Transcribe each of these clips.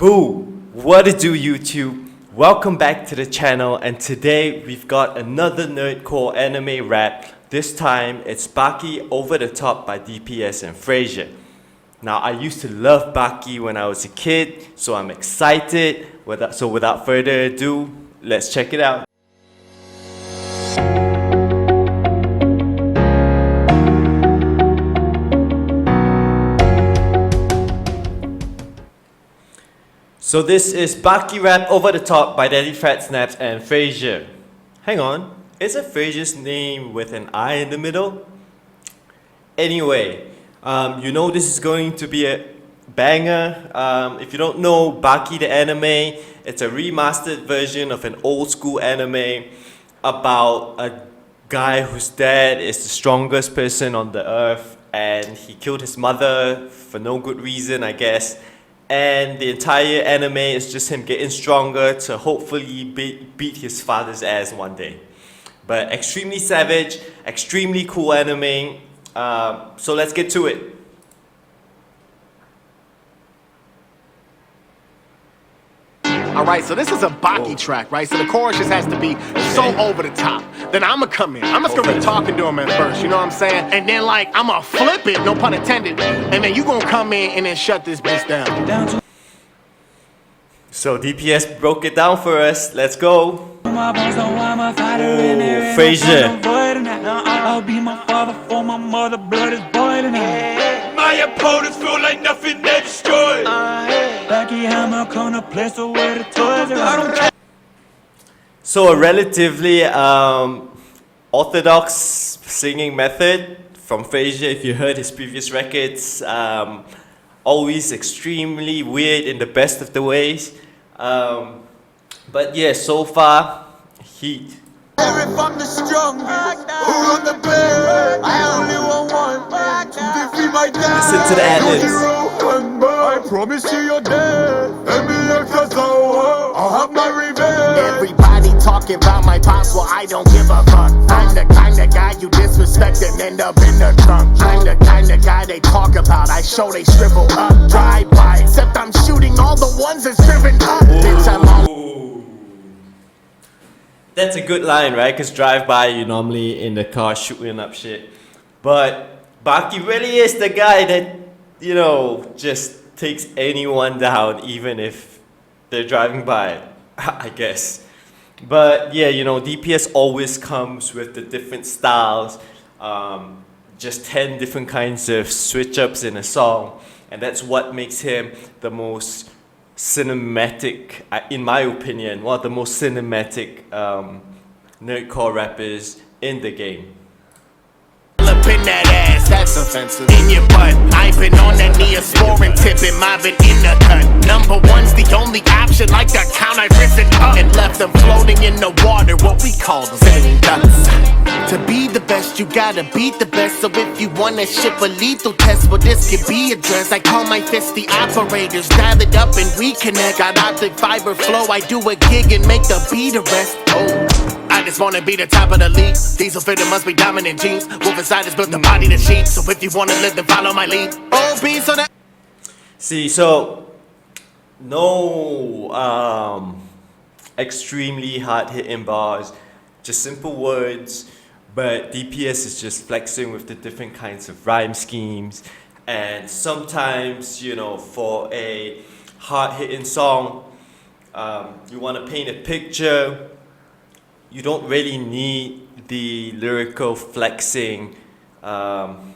Boo! What it do, YouTube? Welcome back to the channel, and today we've got another nerdcore anime rap. This time it's Baki Over the Top by DPS and Frazer. Now I used to love Baki when I was a kid, so I'm excited. So without further ado, let's check it out. So this is Baki Rap Over the Top by Daddyphatsnaps and Frazer. Hang on, isn't Frazer's name with an I in the middle? Anyway, you know this is going to be a banger. If you don't know Baki the anime, it's a remastered version of an old school anime about a guy whose dad is the strongest person on the earth and he killed his mother for no good reason, I guess. And the entire anime is just him getting stronger to hopefully beat his father's ass one day. But extremely savage, extremely cool anime. So let's get to it. Alright, so this is a Baki track, right? So the chorus just has to be so over the top. Then I'ma come in. I'm just gonna be talking to him at first, you know what I'm saying? And then like, I'ma flip it, no pun intended. And then you gonna come in and then shut this bitch down. So DPS broke it down for us. Let's go. Oh, Frazer. I'll be my father for my mother, blood is boiling. My opponents feel like nothing they destroyed. Baki Hanma come to place where the toys are. So a relatively orthodox singing method from Frazer. If you heard his previous records, always extremely weird in the best of the ways. But yeah, so far, heat. If I'm the strongest, who on the bed? I only want one to defeat my dad. Listen to the ad-libs. I promise you you're dead. I'll have my revenge. Everybody talking about my boss, well I don't give a fuck. I'm the kind of guy you disrespect and end up in the trunk. I'm the kind of guy they talk about, I show they shrivel up. Drive by, except I'm shooting all the ones that's driven up. Bitch, I'm all That's a good line, right? Because drive-by, you normally in the car shooting up shit. But Baki really is the guy that, you know, just takes anyone down, even if they're driving by, I guess. But yeah, you know, DPS always comes with the different styles, just 10 different kinds of switch-ups in a song. And that's what makes him the most cinematic, in my opinion, one of the most cinematic nerdcore rappers in the game. up in that ass, that's offensive. In your butt, I've been on that Neosporin tipping, mobbing in the cut. Number one's the only option, like the count I've risen up and left them floating in the water, what we call them sitting ducks. To be the best, you gotta beat the best. So if you wanna ship a lethal test, well this could be addressed. I call my fist the operators, dial it up and reconnect. Got optic fiber flow, I do a gig and make the beat arrest. Oh, I just wanna be the top of the league. Diesel fitted must be dominant jeans. Wolf inside is built the body to sheep. So if you wanna live, then follow my lead. Oh, be so that. See, so no extremely hard hitting bars, just simple words. But DPS is just flexing with the different kinds of rhyme schemes. And sometimes, you know, for a hard-hitting song, you want to paint a picture. You don't really need the lyrical flexing. And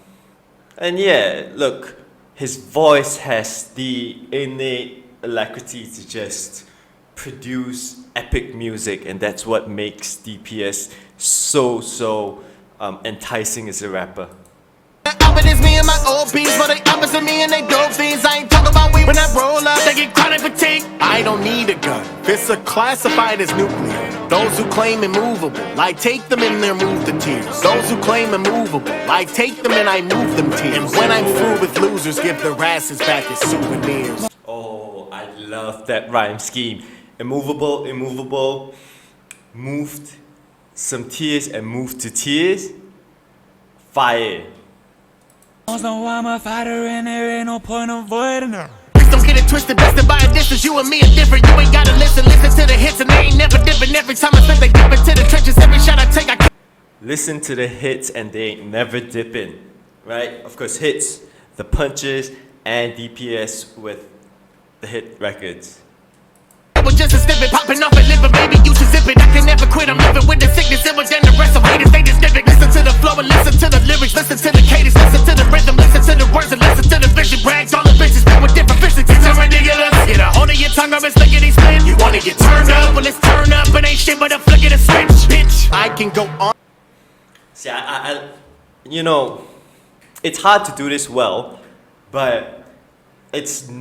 yeah, look, his voice has the innate alacrity to just produce epic music, and that's what makes DPS so enticing as a rapper. But it's me and my old bees, but they opposite me and they dope fiends. I ain't talking about weed when I roll up, they get chronic fatigue. I don't need a gun, this are classified as nuclear. Those who claim immovable, I take them and they're moved to tears. Those who claim immovable, I take them and I move them tears. And when I'm through with losers, give their asses back as souvenirs. Oh, I love that rhyme scheme. Immovable, immovable, moved some tears and moved to tears. Fire. So I'm a fighter and there ain't no point avoiding her. don't get it twisted. Bested by a distance, you and me are different. You ain't gotta listen to the hits and they ain't never dipping. Every time I spend they dip into the trenches, every shot I take, I listen to the hits and they ain't never dipping, right? Of course, hits, the punches, and DPS with the hit records. was just a snippet, popping off and living, baby, you should zip it. I can never quit, I'm living with the sickness. It was then the rest of haters, they just dip it. Listen to the flow and listen to the lyrics, listen to the cadence, listen to the rhythm, listen to the words and listen to the vision. Brags, all the bitches spit with different physics. It's ridiculous. Get a hold of your tongue or it's lickety split. You wanna get turned up? Well, let's turn up. It ain't shit but a flick of the switch, bitch. I can go on. See, you know, it's hard to do this well, but it's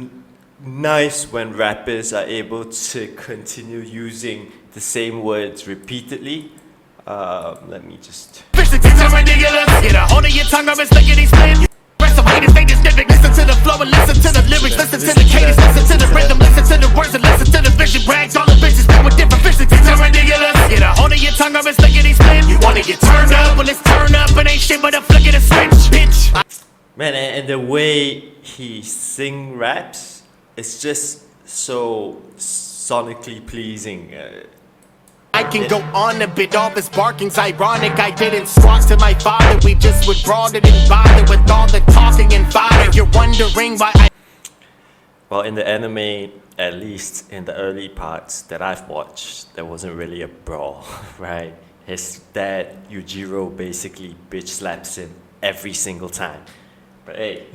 nice when rappers are able to continue using the same words repeatedly. Let me just... Physics is ridiculous. Get a hold of your tongue or it's lickety split. Rest of haters, they just dip it. Listen to the flow and listen to the lyrics, listen to the cadence, listen to the rhythm, listen to the words and listen to the vision. Brags, all the bitches spit with different physics. It's ridiculous. Get a hold of your tongue or it's lickety split. You wanna get turned up? Well, let's turn up. It ain't shit but a flick of the switch, bitch. Man, and the way he sing raps, it's just so sonically pleasing. I can go on a bit, all this barking's ironic. I didn't squawk to my father, we just would brawl, didn't bother with all the talking and fodder. You're wondering why I... Well, in the anime, at least in the early parts that I've watched, there wasn't really a brawl, right? His dad, Yujiro, basically bitch slaps him every single time. But hey...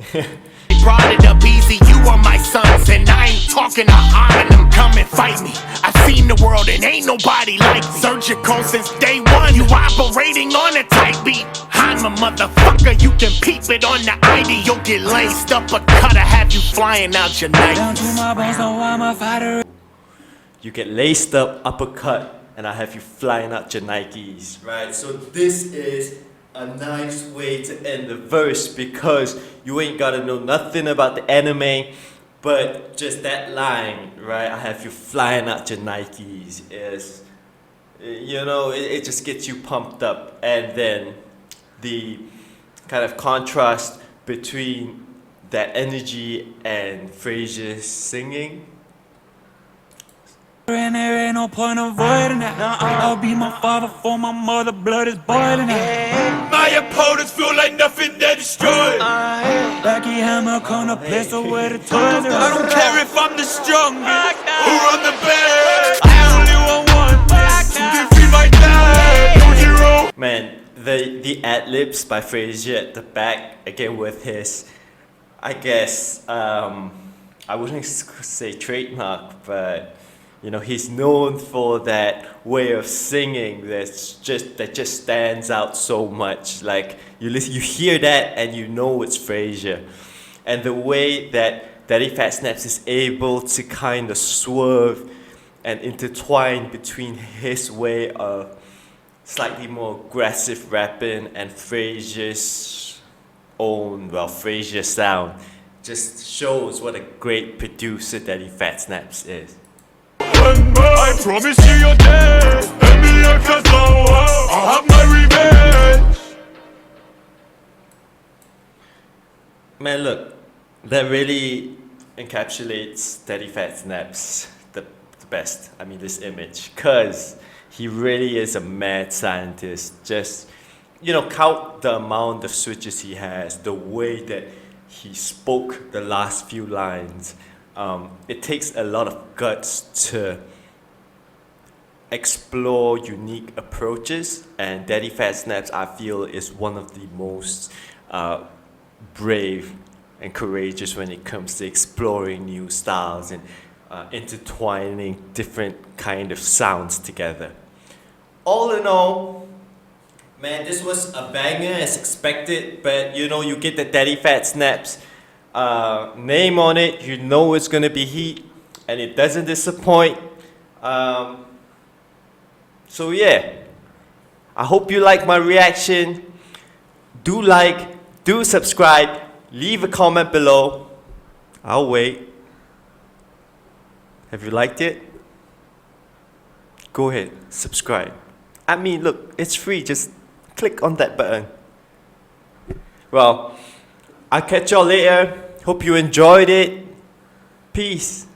brought it up easy, you are my sons, and I ain't talking to harming them. Come and fight me. I've seen the world and ain't nobody like surgical since day one. You operating on a tight beat. Hanma, motherfucker, you can peep it on the ID. You'll get laced up a cut, I have you flying out your night. You get laced up, uppercut, and I have you flying out your Nikes. Right, so this is a nice way to end the verse because you ain't gotta know nothing about the anime, but just that line, right? I have you flying out your Nikes is, you know, it just gets you pumped up. And then the kind of contrast between that energy and Frazer's singing. And there ain't no point avoiding it. I'll be my father for my mother, blood is boiling it. My opponents feel like nothing, they're destroyed. Baki, Hanma, come to place where the toys are. I don't care if I'm the strongest or I'm the best. I only want one, to defeat my dad, Yujiro. Man, the ad-libs by Frazer at the back, again with his, I guess, I wouldn't say trademark, but you know, he's known for that way of singing that just stands out so much. Like you hear that and you know it's Frazer. And the way that Daddyphatsnaps is able to kind of swerve and intertwine between his way of slightly more aggressive rapping and Frazer's own, well, Frazer sound just shows what a great producer Daddyphatsnaps is. I promise you you're dead, and me a Kazawa, I'll have my revenge. Man, look, that really encapsulates Daddyphatsnaps the best. I mean, this image, cause he really is a mad scientist. Just, you know, count the amount of switches he has, the way that he spoke the last few lines. It takes a lot of guts to explore unique approaches, and Daddyphatsnaps, I feel, is one of the most brave and courageous when it comes to exploring new styles and intertwining different kind of sounds together. All in all, man, this was a banger as expected, but you know, you get the Daddyphatsnaps name on it, you know it's gonna be heat, and it doesn't disappoint. So yeah, I hope you like my reaction. Do like, do subscribe, leave a comment below. I'll wait. Have you liked it? Go ahead, subscribe. I mean, look, it's free, just click on that button. Well, I'll catch y'all later. Hope you enjoyed it. Peace. Peace.